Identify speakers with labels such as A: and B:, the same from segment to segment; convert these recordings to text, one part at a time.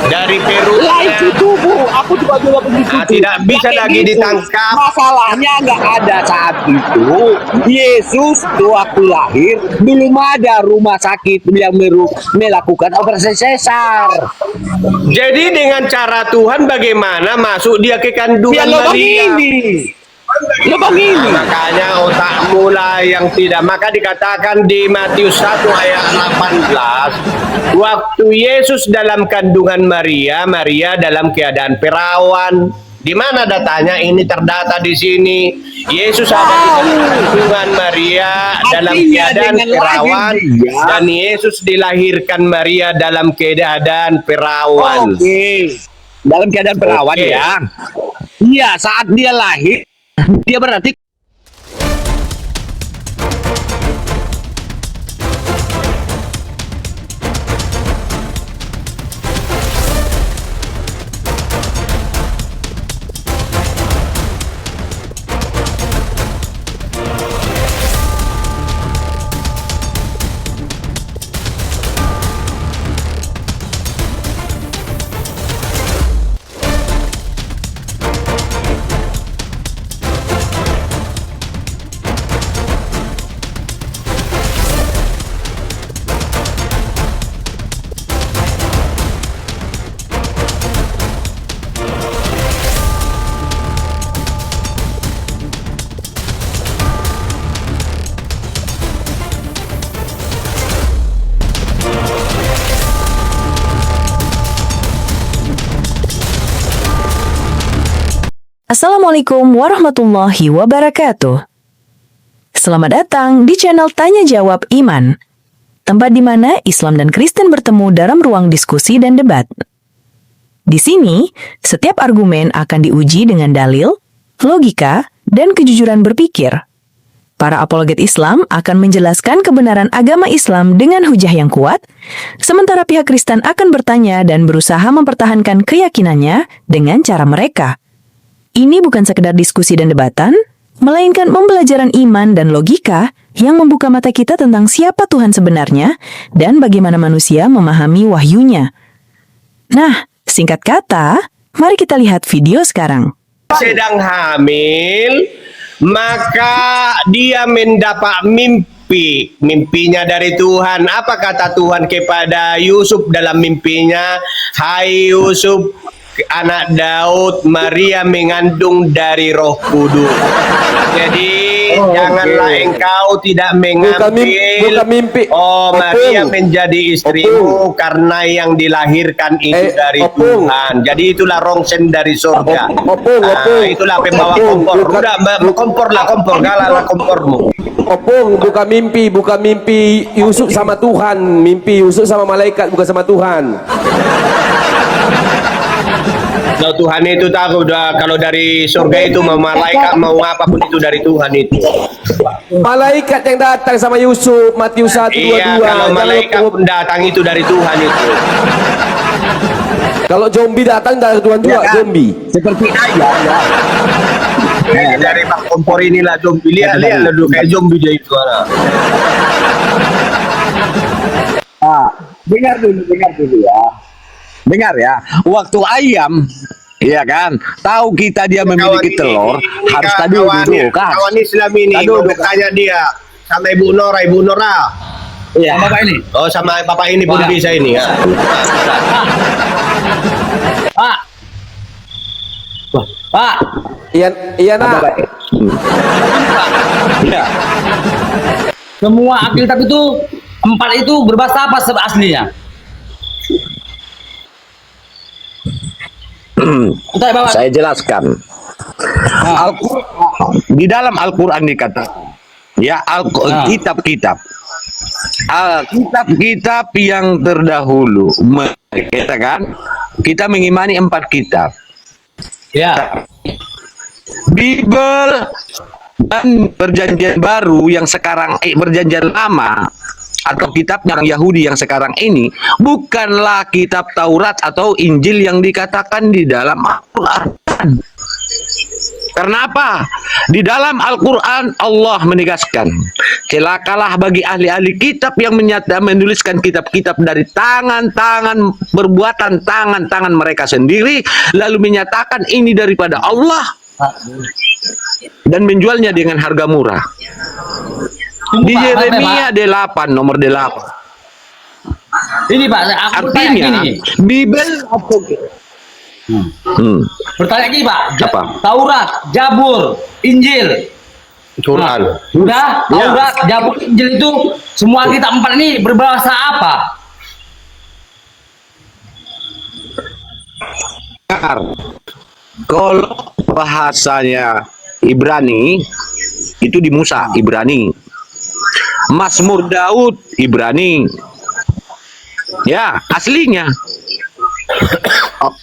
A: dari
B: Lah itu
A: perutnya.
B: tubuh, aku juga begitu.
A: Tidak bisa
B: Kayak
A: lagi
B: gitu.
A: ditangkap.
B: Masalahnya nggak ada saat itu. Yesus waktu lahir belum ada rumah sakit yang melakukan operasi sesar.
A: Jadi dengan cara Tuhan bagaimana masuk dia ke
B: Dia
A: kandungan
B: lubang
A: Maria?
B: ini, lubang
A: Nah,
B: ini.
A: makanya otakmu lah yang tidak. Maka dikatakan di Matius 1 ayat 18, waktu Yesus dalam kandungan Maria, Maria dalam keadaan perawan. Di mana datanya? Ini terdata di sini. Yesus ada di dalam kandungan Maria dalam
B: Artinya
A: keadaan
B: dengan lahir
A: perawan,
B: dia.
A: dan Yesus dilahirkan Maria dalam keadaan perawan.
B: Oke, dalam keadaan perawan
A: Oke.
B: ya. Iya, saat dia lahir, dia berarti
C: Assalamualaikum warahmatullahi wabarakatuh. Selamat datang di channel Tanya Jawab Iman, tempat di mana Islam dan Kristen bertemu dalam ruang diskusi dan debat. Di sini, setiap argumen akan diuji dengan dalil, logika, dan kejujuran berpikir. Para apologet Islam akan menjelaskan kebenaran agama Islam dengan hujah yang kuat, sementara pihak Kristen akan bertanya dan berusaha mempertahankan keyakinannya dengan cara mereka. Ini bukan sekedar diskusi dan debatan, melainkan pembelajaran iman dan logika yang membuka mata kita tentang siapa Tuhan sebenarnya dan bagaimana manusia memahami wahyunya. Nah, singkat kata, mari kita lihat video sekarang.
A: Sedang hamil, maka dia mendapat mimpi. Mimpinya dari Tuhan. Apa kata Tuhan kepada Yusuf dalam mimpinya? Hai Yusuf, anak Daud, Maria mengandung dari Roh Kudus. Jadi janganlah engkau tidak mengambil
D: bukan mimpi.
A: Oh, Maria
D: Opung.
A: menjadi istrimu
D: Opung.
A: karena yang dilahirkan itu dari
D: Opung.
A: Tuhan. Jadi itulah rongsen dari surga.
D: Opung.
A: Itulah pembawa
D: Opung,
A: kompor.
D: bukan-
A: Udah kompor lah, kompor, galalah kompormu.
D: Opung, bukan mimpi Yusuf sama Tuhan, mimpi Yusuf sama malaikat, bukan sama Tuhan.
A: Kalau Tuhan itu tahu kalau dari surga itu mau malaikat mau apapun itu dari Tuhan itu.
D: Malaikat yang datang sama Yusuf, Matius 1:22.
A: Iya, kalau malaikat pun datang itu dari Tuhan itu.
D: Kalau zombie datang dari Tuhan juga,
B: Ya kan?
D: zombie.
B: seperti ayam ya.
A: Ini dari Pak Kompor inilah zombie. Lihat dulu kayak zombie dia itu.
B: Dengar dulu ya. Dengar ya. Waktu ayam, ya kan, tahu kita dia memiliki telur, harus tadi duduk kan.
A: Kawan Islam ini,
B: Tadu
A: mau tanya dia sama Ibu Nora.
B: Iya.
E: Bapak ini,
A: Oh, sama Bapak ini pun
E: Wah.
A: bisa ini ya.
E: Pak. Pak,
D: Iya nak.
B: Ya.
E: semua Alkitab itu 4 itu berbahasa apa aslinya? Entah Bapak.
B: Saya jelaskan. Di dalam Al-Quran dikatakan, ya kitab-kitab, kitab-kitab yang terdahulu, katakan kita mengimani 4 kitab,
E: Ya.
B: Bible dan Perjanjian Baru yang sekarang Perjanjian Lama atau kitab yang Yahudi yang sekarang ini bukanlah kitab Taurat atau Injil yang dikatakan di dalam Al-Quran. Karena apa? Di dalam Al-Quran Allah menegaskan, celakalah bagi ahli-ahli kitab yang menuliskan kitab-kitab dari tangan-tangan, perbuatan tangan-tangan mereka sendiri, lalu menyatakan ini daripada Allah dan menjualnya dengan harga murah.
E: Tunggu,
B: Di
E: Pak,
B: Yeremia 8 nomor 8.
E: Ini Pak, aku bertanya
B: Artinya
E: gini.
B: Bibel
E: Bertanya gini Pak.
B: Apa?
E: Taurat, Jabur, Injil.
A: Quran.
E: Udah, Taurat, Jabur, Injil itu semua kita 4 ini berbahasa apa?
B: Kalau bahasanya Ibrani itu di Musa, Ibrani. Mazmur Daud, Ibrani. Ya, aslinya.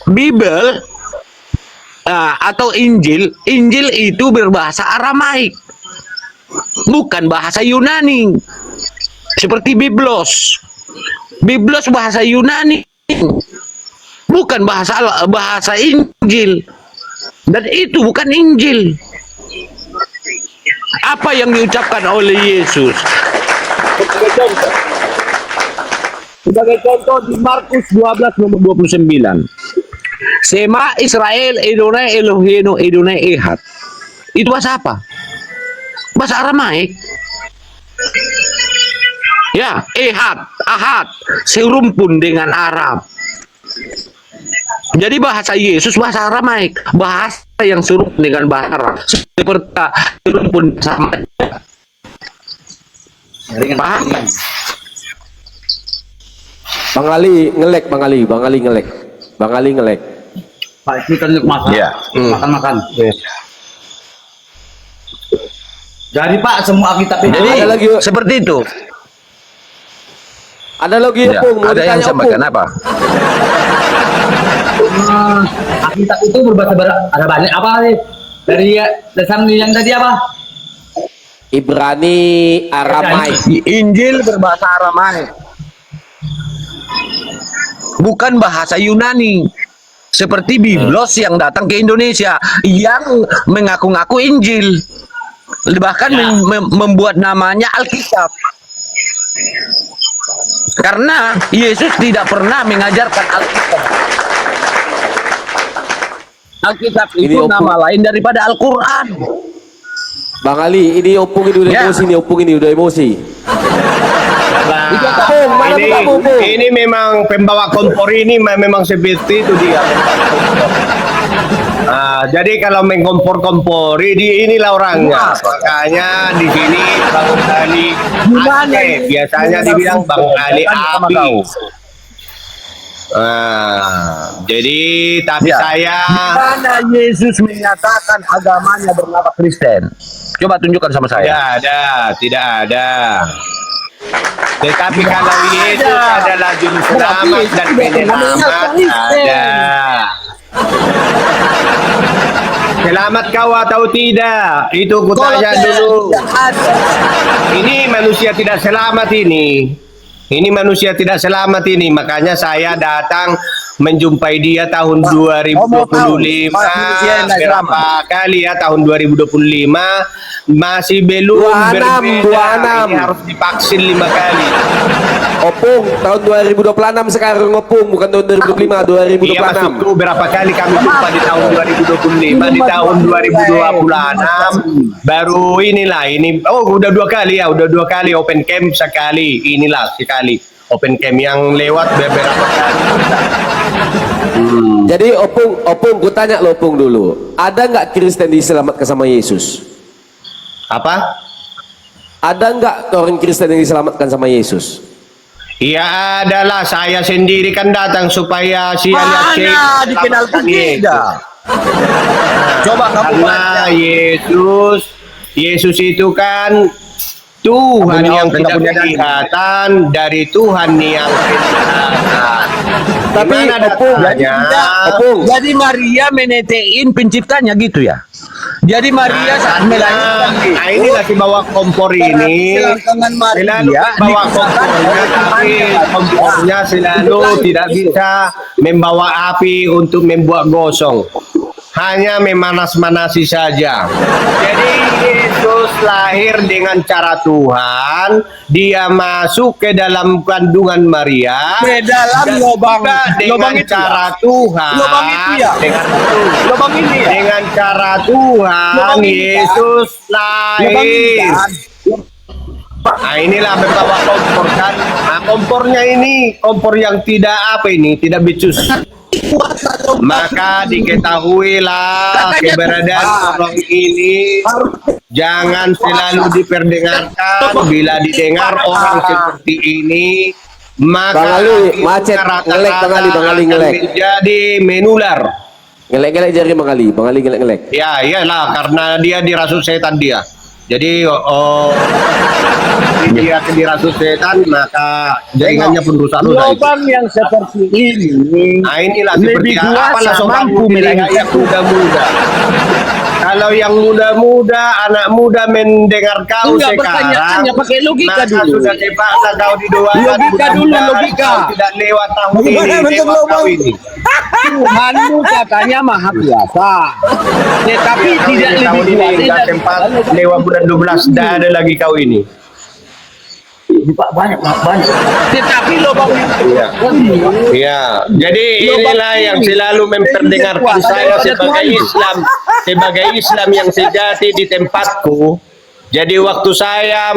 B: Bibel atau Injil, Injil itu berbahasa Aramaik, bukan bahasa Yunani. Seperti Biblos. Biblos bahasa Yunani, bukan bahasa Injil. Dan itu bukan Injil. Apa yang diucapkan oleh Yesus? Sebagai contoh di Markus 12 nomor 29. Sema Israel Adonai Eloheinu Adonai Ehad. Itu bahasa apa? Bahasa Aramaik. Ya, Ehad, Ahad, serumpun dengan Arab. Jadi bahasa Yesus bahasa Aramaik, bahasa yang serumpun dengan bahasa Arab. Seperti serumpun sama. Paham?
D: Bang Ali ngelek, Bang Ali ngelek.
E: Pak, ini kan makan.
A: Iya.
E: Makan. Jadi Pak, semua kitab ini.
B: Jadi
D: Ada lagi,
B: seperti itu.
D: ada lagi
A: Ya,
D: Opung, mau
A: ada yang
D: ditanya
A: sampaikan
D: Opung.
A: apa?
E: Kitab itu berbahasa ada banyak apa sih? Dari yang tadi apa?
D: Ibrani, Aramaik.
B: Injil berbahasa Aramaik, bukan bahasa Yunani. Seperti Biblos yang datang ke Indonesia yang mengaku-ngaku Injil, bahkan membuat namanya Alkitab. Karena Yesus tidak pernah mengajarkan Alkitab. Alkitab
D: Ini
B: itu
D: Opung.
B: nama lain daripada Al-Quran.
D: Bang Ali, ini Opung ini udah
B: Ya.
D: emosi nih, Opung ini udah emosi.
A: Nah,
D: Mana
A: ini,
D: buka buku?
A: ini memang pembawa kompor ini memang seperti itu dia. Jadi kalau mengkompor-kompori inilah orangnya. Makanya di sini Bang Ali Aceh, biasanya dibilang Bang Ali Api. Jadi tapi saya
B: Mana Yesus menyatakan agamanya bernama Kristen? Coba tunjukkan sama saya.
A: tidak ada. Tetapi kalau Yesus adalah juru selamat dan penyelamat, ada. Selamat kau atau tidak? Itu kutanya dulu. Ini manusia tidak selamat ini. Ini manusia tidak selamat ini. Makanya saya datang menjumpai dia tahun 2025 berapa kali ya, tahun 2025 masih belum
D: 26.
A: berbeda. Ini harus divaksin 5 kali.
D: Opung, tahun 2026 sekarang Opung, bukan tahun 2025,
A: Iya
D: 2026.
A: maksudku berapa kali kami jumpa di tahun 2025, di tahun 2026 baru inilah ini. Oh udah 2 kali ya, udah 2 kali open camp sekali. Inilah sekali open camp yang lewat beberapa kali.
D: Jadi Opung, ku tanya lo Opung dulu. Ada nggak Kristen diselamatkan sama Yesus?
A: Apa?
D: Ada nggak orang Kristen yang diselamatkan sama Yesus?
A: Ya adalah saya sendiri kan datang supaya si
B: Mana dikenal tidak? Coba kamu
A: karena Yesus itu kan Tuhan yang tidak kelihatan dari Tuhan yang kelihatan.
B: Tapi
A: Gimana
B: Opung,
A: datanya?
D: Opung,
B: jadi Maria menetein penciptanya gitu ya? Jadi Maria saat melahirkan
A: Nah, inilah si bawa kompor ini selalu bawa kompornya, tapi kompornya selalu tidak bisa membawa api untuk membuat gosong. hanya memanas-manasi saja. Jadi Yesus lahir dengan cara Tuhan, dia masuk ke dalam kandungan Maria
B: Ke dalam
A: dan
B: lubang-
A: juga dengan
B: lubang itu
A: cara
B: ya?
A: Tuhan,
B: Lubang itu ya?
A: dengan
B: Lubang ini ya?
A: dengan cara Tuhan
B: Lubang ini ya?
A: Yesus
B: Lubang ini
A: lahir.
B: kan?
A: Nah inilah membawa kompor kan. Nah kompornya ini kompor yang tidak tidak becus. Maka diketahuilah keberadaan orang ini jangan selalu diperdengarkan. Bila didengar orang seperti ini,
D: Bang
A: maka
D: Ali, macet.
A: rata-rata
D: Ngelek, Bang Ali, Bang Ali,
A: akan
D: ngelek.
A: menjadi menular.
D: Ngelek-ngelek jari Bang Ali. Bang Ali ngelek-ngelek.
A: Ya iyalah karena dia dirasuk setan dia. Jadi dia dirasuk setan maka jaringannya pun rusak-rusak itu.
B: Lubang yang seperti ini
A: Nah inilah
B: lebih
A: seperti
B: kuasa
A: langsung
B: mampu
A: kamu pilih
B: melahirkan
A: yang muda-muda. Kalau yang muda-muda, anak muda mendengar kau
B: Enggak,
A: sekarang,
B: pertanyaannya pakai logika
A: maka
B: dulu.
A: sudah terpaksa kau didoakan.
B: Logika
A: mudah-mudahan
B: dulu, logika.
A: kau tidak lewat tahun
D: Bagaimana
A: ini,
D: bentuk
A: lewat
D: lubang?
A: tahun ini.
B: Tuhanmu katanya maha kuasa, tetapi tidak
A: Tahun
B: lebih
A: ini
B: kuasa
A: tidak
B: dari
A: tempat lewat bulan 12 dah ada lagi kau ini.
E: Pak, banyak.
B: Tetapi lubang
A: Iya. Iya, jadi inilah yang selalu memperdengarkan saya sebagai Islam yang sejati di tempatku. Jadi waktu saya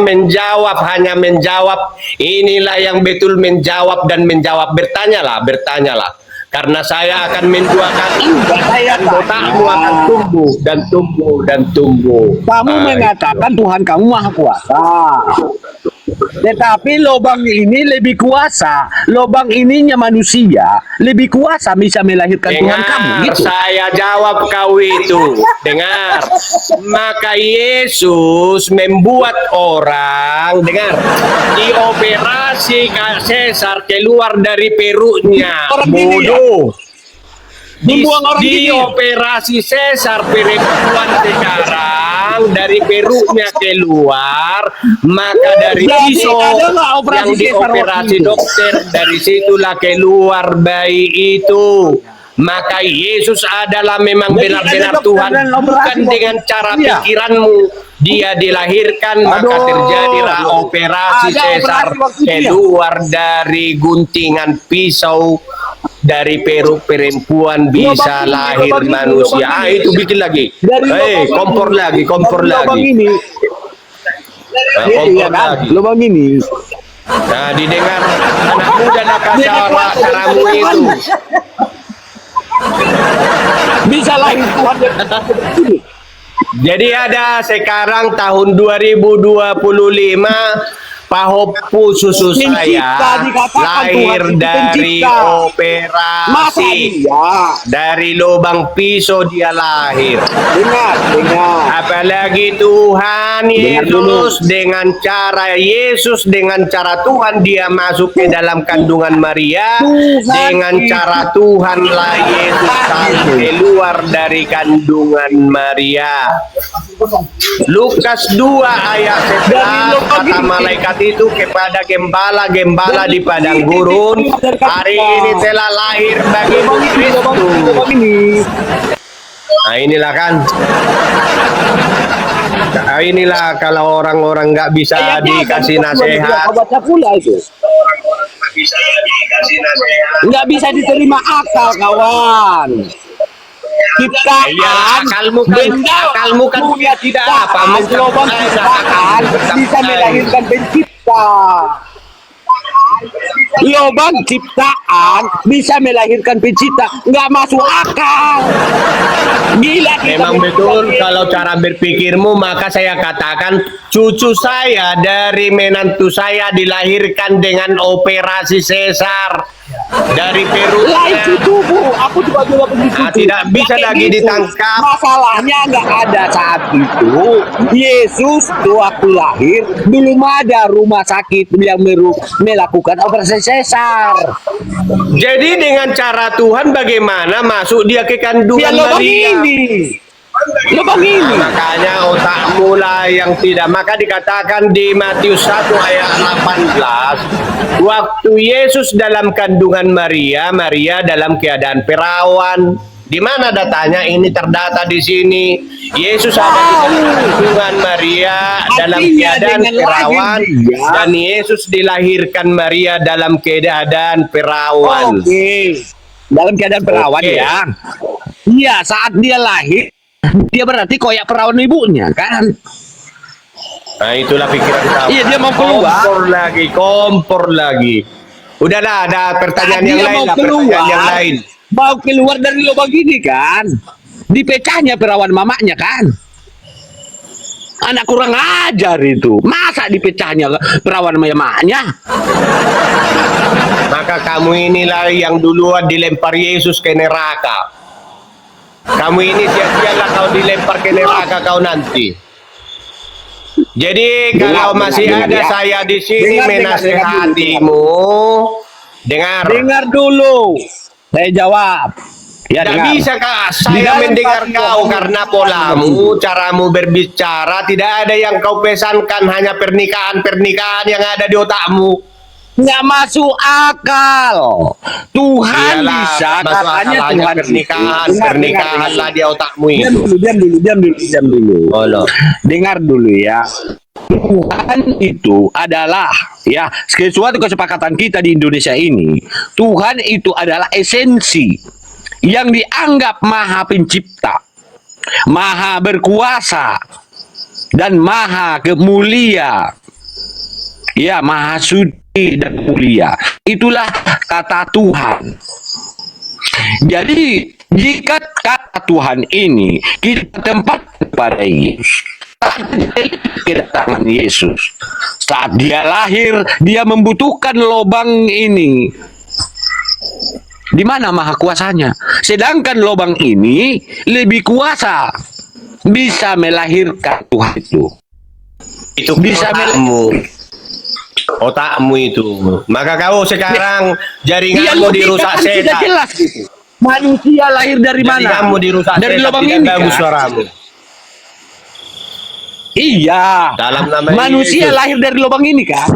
A: hanya menjawab, inilah yang betul menjawab dan menjawab. Bertanyalah. Karena saya akan menduakan dan otakmu akan tumbuh dan tumbuh dan tumbuh.
B: kamu mengatakan Tuhan kamu maha kuasa, tetapi lubang ini lebih kuasa. Lubang ininya manusia lebih kuasa bisa melahirkan Tuhan kamu gitu.
A: Saya jawab kau itu. Dengar. Maka Yesus membuat orang, dioperasi Kaisar keluar dari perutnya.
B: Orang ini ya?
A: Bodoh.
B: Membuang orang ini ya?
A: Dioperasi sesar perempuan sekarang dari perutnya keluar, maka dari
B: Jadi
A: pisau
B: ada nggak operasi
A: yang
B: sesar waktu
A: dioperasi
B: itu?
A: dokter, dari situlah keluar bayi itu. Maka Yesus adalah memang
B: Jadi
A: benar-benar
B: ada dokter
A: Tuhan,
B: dan operasi
A: bukan
B: waktu
A: dengan
B: itu.
A: cara
B: Iya.
A: pikiranmu. Dia dilahirkan, maka
B: Aduh.
A: terjadilah operasi
B: Ada
A: sesar
B: operasi waktu itu ya?
A: keluar dari guntingan pisau. Dari perut perempuan bisa lahir
B: lubang ini,
A: manusia.
B: lubang
A: Ah
B: ini.
A: itu bikin lagi.
B: Dari lubang
A: Kompor
B: ini.
A: lagi.
B: Dari lubang ini.
A: Nah,
B: Iya
A: kompor
B: kan?
A: lagi.
B: Lubang ini.
A: Nah didengar anak muda nak caramu itu.
B: Bisa lahir Tuhan ini.
A: Jadi ada sekarang tahun 2025 pahopu susu
B: Pencipta
A: saya
B: dikatakan
A: lahir
B: Tuhan itu
A: dari
B: pencipta. Masa
A: operasi.
B: iya?
A: Dari lubang pisau dia lahir.
B: Dengar.
A: Apalagi Tuhan Yesus dengan cara Tuhan dia masuk ke dalam kandungan Maria.
B: Tuhan
A: Dengan
B: itu.
A: cara Tuhanlah Yesus keluar dari kandungan Maria. Lukas 2 ayat 11 kata malaikat itu kepada gembala-gembala di padang gurun, hari ini telah lahir bagimu Kristus.
B: Lubang ini.
A: Nah inilah kan. Nah, inilah kalau orang-orang nggak bisa dikasih nasihat.
B: Baca pula itu. Nggak bisa diterima akal, kawan. Ciptaan,
A: Ya, akalmu kan
B: punya
A: tidak
B: ciptaan,
A: apa,
B: lubang
A: mencapai
B: ciptaan
A: akan
B: bisa melahirkan pencipta. Lubang ciptaan bisa melahirkan pencipta, nggak masuk akal. Gila kita.
A: Memang betul kalau cara berpikirmu, maka saya katakan cucu saya dari menantu saya dilahirkan dengan operasi sesar dari
B: Lah
A: perutnya.
B: itu tubuh, aku juga begitu.
A: Ah, tidak bisa lagi ditangkap.
B: Masalahnya nggak ada saat itu. Yesus waktu lahir belum ada rumah sakit yang melakukan operasi sesar.
A: Jadi dengan cara Tuhan bagaimana masuk dia ke
B: Dia
A: kandungan
B: lubang
A: Maria?
B: ini. Lubang ini.
A: Makanya otakmu lah yang tidak. Maka dikatakan di Matius 1 ayat 18, waktu Yesus dalam kandungan Maria, Maria dalam keadaan perawan, Di mana datanya? Ini terdata di sini. Yesus ada di dalam kandungan Maria dalam
B: Artinya
A: keadaan
B: dengan
A: perawan,
B: lahir dia-
A: dan Yesus dilahirkan Maria dalam keadaan perawan.
B: Oke. Dalam keadaan perawan
A: Oke.
B: ya. Iya, saat dia lahir, dia berarti koyak perawan ibunya kan?
A: Nah, itulah pikiran kamu.
B: Iya, dia mau keluar.
A: Kompor lagi. Udahlah, ada pertanyaan
B: Saat
A: yang
B: dia
A: lain
B: mau
A: lah, pertanyaan yang lain.
B: mau keluar dari lubang ini kan, dipecahnya perawan mamanya kan. Anak kurang ajar itu, masa dipecahnya perawan mamanya?
A: Maka kamu inilah yang duluan dilempar Yesus ke neraka. Kamu ini sia-sialah kau dilempar ke neraka kau nanti. Jadi kalau masih ada saya di sini menasehatimu,
B: Dengar dulu, saya jawab. Ya,
A: tidak
B: dengar.
A: bisa Kak,
B: Di
A: saya
B: dalam
A: mendengar
B: pasal
A: kau
B: 20.
A: karena polamu, caramu berbicara, tidak ada yang kau pesankan, hanya pernikahan yang ada di otakmu.
B: Nggak masuk akal. Tuhan
A: Iyalah,
B: bisa,
A: masuk akal
B: katanya
A: hanya
B: Tuhan
A: pernikahan,
B: Dengar,
A: pernikahan lah di otakmu
B: Diam
A: itu.
B: dulu, diam dulu.
A: Oh, loh.
B: Dengar dulu ya. Tuhan itu adalah ya sesuatu kesepakatan kita di Indonesia ini. Tuhan itu adalah esensi yang dianggap maha pencipta, maha berkuasa, dan maha kemulia. Ya, maha suci dan mulia. Itulah kata Tuhan. Jadi, jika kata Tuhan ini kita tempatkan pada Yesus, kedatangan Yesus, saat dia lahir, dia membutuhkan lubang ini. Di mana maha kuasanya? Sedangkan lubang ini lebih kuasa, bisa melahirkan Tuhan itu.
A: Itu
B: Bisa
A: otakmu itu. Maka kau sekarang jaringanmu dirusak
B: Sudah
A: setan.
B: jelas gitu. Manusia lahir dari mana?
A: Jaringanmu dirusak
B: Dari
A: setan,
B: lubang
A: tidak
B: ini
A: bagus
B: kan?
A: suaramu.
B: Iya.
A: Dalam nama
B: Manusia
A: Yesus.
B: lahir dari lubang ini kan?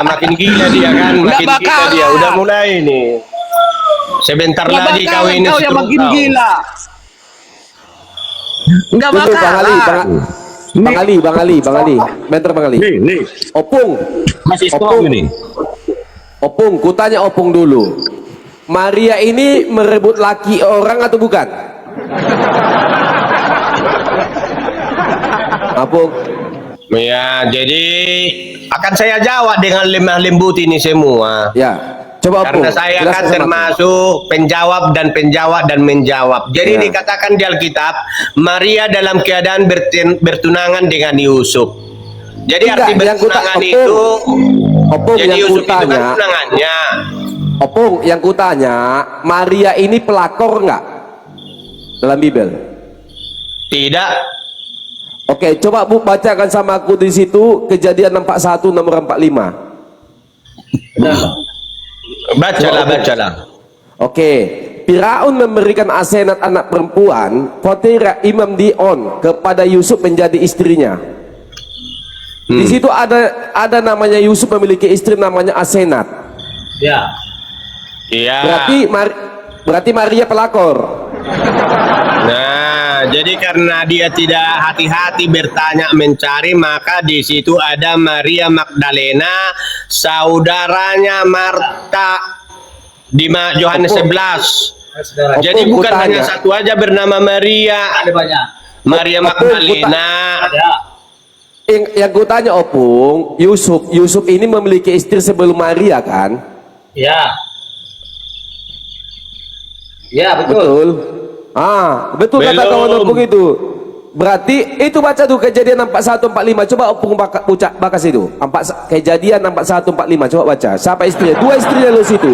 A: Makin gila dia kan,
B: Nggak
A: makin gila
B: bakal.
A: dia. Udah mulai nih. Sebentar
B: Nggak
A: lagi kau
B: bakalan
A: ini
B: kau yang
A: stroke
B: makin
A: kau.
B: gila. Nggak
D: Tunggu
B: bakal.
D: Bang Ali, Bang Ali. Bentar Bang Ali.
B: Nih.
D: Opung,
B: Masih
D: Opung.
B: strong ini.
D: Opung, kutanya Opung dulu. Maria ini merebut laki orang atau bukan? Opung.
A: Ya, jadi akan saya jawab dengan lemah lembut ini semua.
D: Ya, coba Opung.
A: Karena saya
D: jelaskan
A: kan
D: sama aku.
A: termasuk penjawab dan menjawab. Jadi
D: Ya.
A: dikatakan di Alkitab, Maria dalam keadaan bertunangan dengan Yusuf. Jadi
D: Enggak,
A: arti
D: yang
A: bertunangan
D: Opung.
A: itu,
D: Opung
A: jadi
D: yang
A: Yusuf itu kan
D: kutanya,
A: tunangannya.
D: Opung yang kutanya, Maria ini pelakor enggak dalam Bible?
A: Tidak.
D: Oke, coba Bu bacakan sama aku di situ Kejadian 41 nomor 45.
A: Bacalah.
D: Oke, Firaun memberikan Asenat anak perempuan Potira Imam Dion kepada Yusuf menjadi istrinya. Di situ ada namanya Yusuf memiliki istri namanya Asenat.
E: Ya.
A: Iya.
D: Berarti Maria pelakor.
A: Nah, jadi karena dia tidak hati-hati bertanya mencari, maka di situ ada Maria Magdalena, saudaranya Marta di Yohanes 11. Jadi
D: Opung,
A: bukan
D: kutanya.
A: hanya satu aja bernama Maria.
E: Ada banyak.
A: Maria
D: Opung,
A: Magdalena.
E: Ada.
D: Yang kutanya Opung, Yusuf ini memiliki istri sebelum Maria kan?
E: Ya. Ya, betul.
D: Betul. Betul kata
A: Belum.
D: kawan Opung itu. Berarti itu baca tuh Kejadian 41 45. Coba Opung bakas itu. Kejadian 41 45. Coba baca. Siapa istrinya? Dua istrinya lu situ.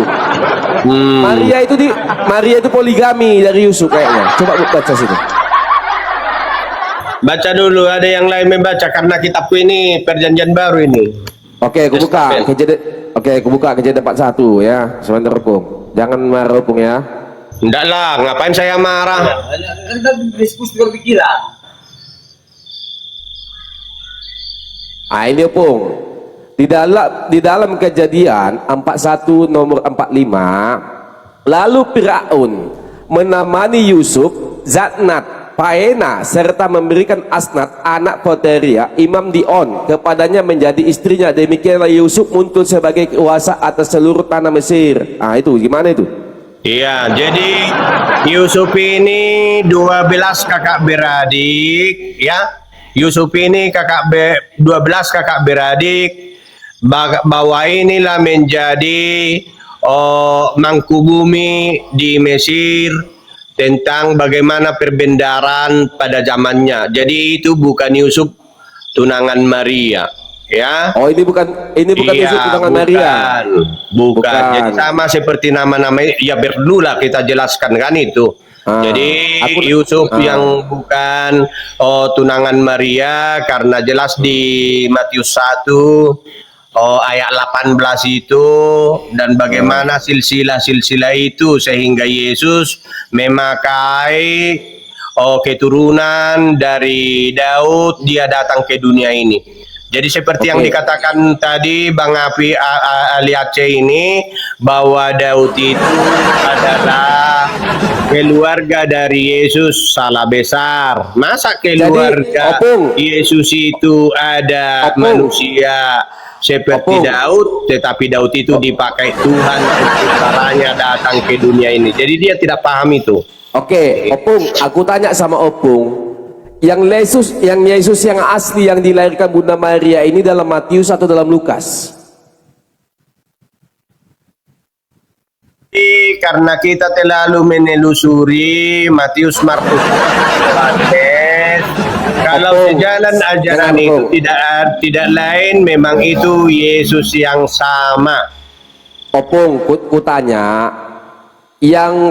D: Maria itu poligami dari Yusuf kayaknya. Coba baca situ.
A: Baca dulu, ada yang lain membaca karena kitabku ini perjanjian baru ini.
D: Oke, aku buka Kejadian 41 ya. Sebentar Opung. Jangan marah Opung ya.
A: Enggak lah, ngapain saya marah?
E: Kita diskusi berpikiran.
D: Ini Opung. Di dalam Kejadian 41 nomor 45, lalu Firaun menamani Yusuf Zatnat, Paena, serta memberikan Asnat anak Poteria, Imam Dion, kepadanya menjadi istrinya. Demikianlah Yusuf muncul sebagai kuasa atas seluruh tanah Mesir. Ah, itu gimana itu?
A: Iya, jadi Yusuf ini 12 kakak beradik, ya. Yusuf ini 12 kakak beradik. Bahwa inilah menjadi mangku bumi di Mesir tentang bagaimana perbendaharaan pada zamannya. Jadi itu bukan Yusuf tunangan Maria, ya.
D: Oh, ini bukan Yusuf tunangan Maria.
A: Bukan. Jadi sama seperti nama-nama, ya perlulah kita jelaskan kan itu. Jadi Yusuf yang bukan tunangan Maria, karena jelas di Matius 1 ayat 18 itu, dan bagaimana silsilah-silsilah itu sehingga Yesus memakai keturunan dari Daud, dia datang ke dunia ini. Jadi seperti yang dikatakan tadi Bang Api Ali Aceh ini, bahwa Daud itu adalah keluarga dari Yesus, salah besar. Masa keluarga Yesus itu ada manusia seperti Daud, tetapi Daud itu dipakai Tuhan untuk caranya datang ke dunia ini. Jadi dia tidak paham itu.
D: Oke, Opung, aku tanya sama Opung, yang Yesus yang asli yang dilahirkan Bunda Maria ini dalam Matius atau dalam Lukas?
A: Karena kita terlalu menelusuri Matius, Markus, Yohanes, kalau sejalan ajaran itu tidak lain, memang itu Yesus yang sama.
D: Opung, ku tanya, yang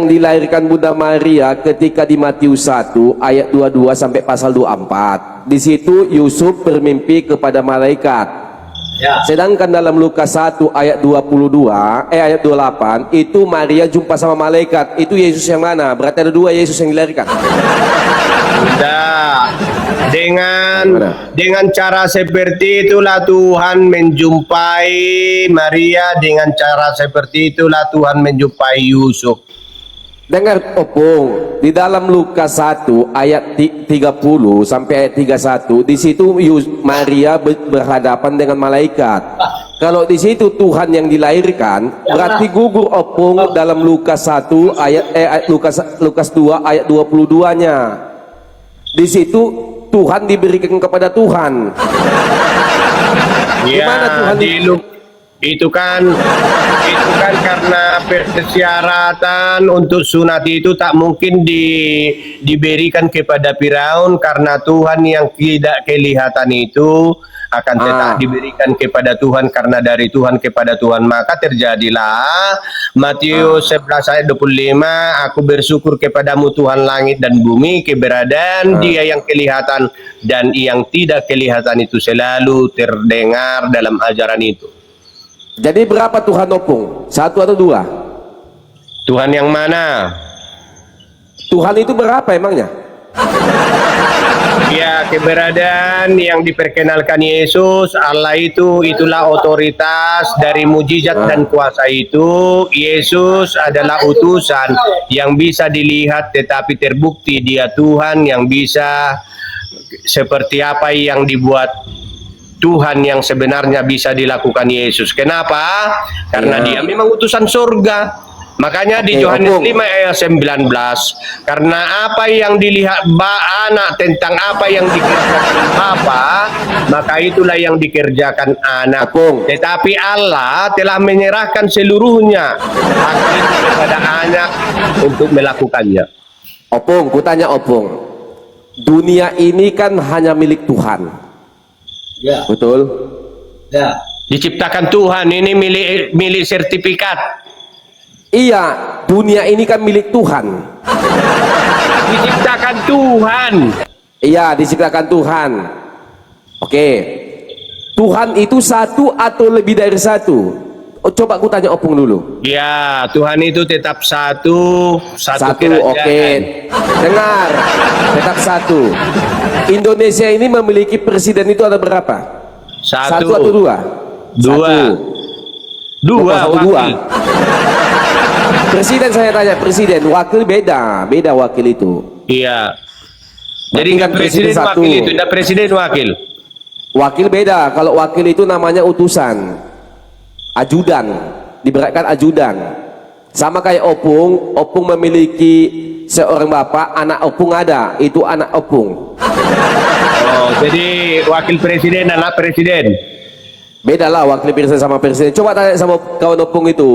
D: dilahirkan Bunda Maria ketika di Matius 1 ayat 22 sampai pasal 24. Di situ Yusuf bermimpi kepada malaikat. Ya. Sedangkan dalam Lukas 1 ayat ayat 28 itu Maria jumpa sama malaikat. Itu Yesus yang mana? Berarti ada dua Yesus yang dilahirkan.
A: Tidak. Dengan cara seperti itulah Tuhan menjumpai Maria, dengan cara seperti itulah Tuhan menjumpai Yusuf.
D: Dengar Opung, di dalam Lukas 1 ayat 30 sampai ayat 31, di situ Maria berhadapan dengan malaikat. Kalau di situ Tuhan yang dilahirkan, berarti gugur Opung dalam Lukas 1 ayat Lukas 2 ayat 22-nya. Di situ Tuhan diberikan kepada Tuhan. Gimana Tuhan
A: itu kan karena persyaratan untuk sunat itu tak mungkin diberikan kepada Firaun, karena Tuhan yang tidak kelihatan itu akan tetap diberikan kepada Tuhan, karena dari Tuhan kepada Tuhan. Maka terjadilah Matius 11 ayat 25, aku bersyukur kepadamu Tuhan langit dan bumi, keberadaan dia yang kelihatan dan yang tidak kelihatan itu selalu terdengar dalam ajaran itu.
D: Jadi berapa Tuhan Opung? Satu atau dua?
A: Tuhan yang mana?
D: Tuhan itu berapa emangnya?
A: Ya, keberadaan yang diperkenalkan Yesus, Allah itulah otoritas dari mujizat dan kuasa itu. Yesus adalah utusan yang bisa dilihat tetapi terbukti dia Tuhan yang bisa, seperti apa yang dibuat Tuhan yang sebenarnya bisa dilakukan Yesus. Kenapa? Karena dia memang utusan surga. Makanya di Yohanes 5 ayat 19, karena apa yang dilihat anak tentang apa yang dikerjakan Bapa, maka itulah yang dikerjakan anak. Tetapi Allah telah menyerahkan seluruhnya hak itu kepada anak untuk melakukannya.
D: Opung, kutanya Opung, dunia ini kan hanya milik Tuhan. Ya. Betul?
A: Ya. Diciptakan Tuhan, ini milik sertifikat.
D: Iya, dunia ini kan milik Tuhan.
A: Diciptakan Tuhan.
D: Iya, diciptakan Tuhan. Oke. Tuhan itu satu atau lebih dari satu? Coba aku tanya Opung dulu.
A: Ya, Tuhan itu tetap satu kerajaan.
D: Oke. Dengar, tetap satu. Indonesia ini memiliki presiden itu ada berapa? Satu atau dua?
A: Dua. Dua.
D: Satu, dua.
A: Wakil.
D: Presiden saya tanya, presiden, wakil beda wakil itu.
A: Iya. Jadi
D: Berarti
A: nggak
D: kan
A: presiden
D: presiden satu.
A: wakil itu, tidak presiden wakil.
D: Wakil beda, kalau wakil itu namanya utusan, ajudan, diberatkan ajudan. Sama kayak opung, opung memiliki seorang bapak, anak opung ada, itu anak opung.
A: Oh, jadi wakil presiden, anak presiden.
D: Beda lah wakil presiden sama presiden. Coba tanya sama kawan opung itu,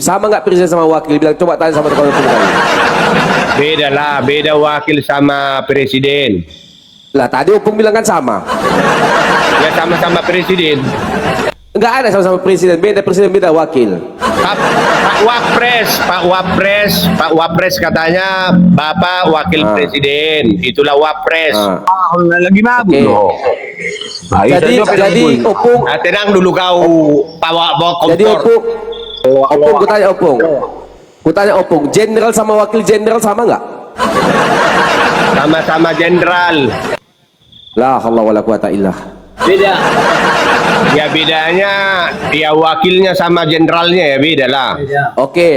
D: sama nggak presiden sama wakil? Bilang coba tanya sama kawan opung tadi.
A: Beda lah, beda wakil sama presiden.
D: Lah tadi opung bilang kan sama.
A: Ya sama-sama presiden.
D: Enggak ada sama-sama presiden, beda wakil.
A: Pak Wapres katanya Bapak wakil presiden, itulah Wapres.
B: Lagi mabuk
D: Oke.
B: loh. Nah,
D: Jadi opung,
A: Ah, tenang dulu kau, Pak
D: jadi
A: Kompor.
D: opung, ku tanya opung, jenderal sama wakil jenderal sama nggak?
A: Sama-sama jenderal.
D: La haula wala quwata illah.
E: Beda.
A: Ya bedanya, ya wakilnya sama jenderalnya ya beda lah.
E: Beda.
D: Oke,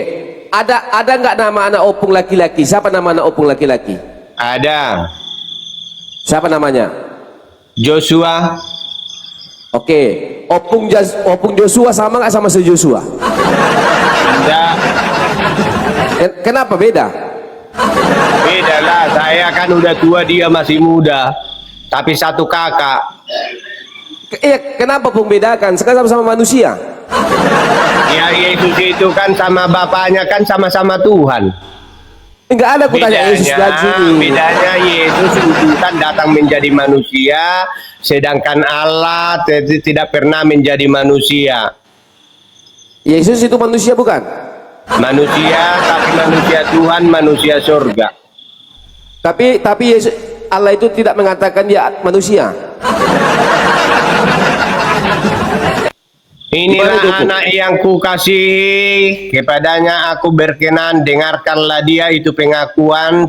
D: ada nggak nama anak opung laki-laki? Siapa nama anak opung laki-laki?
A: Ada
D: Siapa namanya?
A: Joshua.
D: Oke, opung Joshua sama nggak sama si Joshua?
A: Enggak,
D: Kenapa beda?
A: beda lah. Saya kan udah tua, dia masih muda. Tapi satu kakak.
D: Iya, kenapa pun bedakan? Sekarang sama-sama manusia.
A: Ya Yesus itu kan sama bapaknya kan sama-sama Tuhan.
D: Enggak ada aku tanya Yesus dan sini.
A: Bedanya Yesus utusan datang menjadi manusia, sedangkan Allah tidak pernah menjadi manusia.
D: Yesus itu manusia bukan?
A: Manusia, tapi manusia Tuhan, manusia surga.
D: Tapi Yesus, Allah itu tidak mengatakan dia manusia.
A: Inilah
D: Gimana itu, Bu?
A: anak yang kukasihi, kepadanya aku berkenan, dengarkanlah dia, itu pengakuan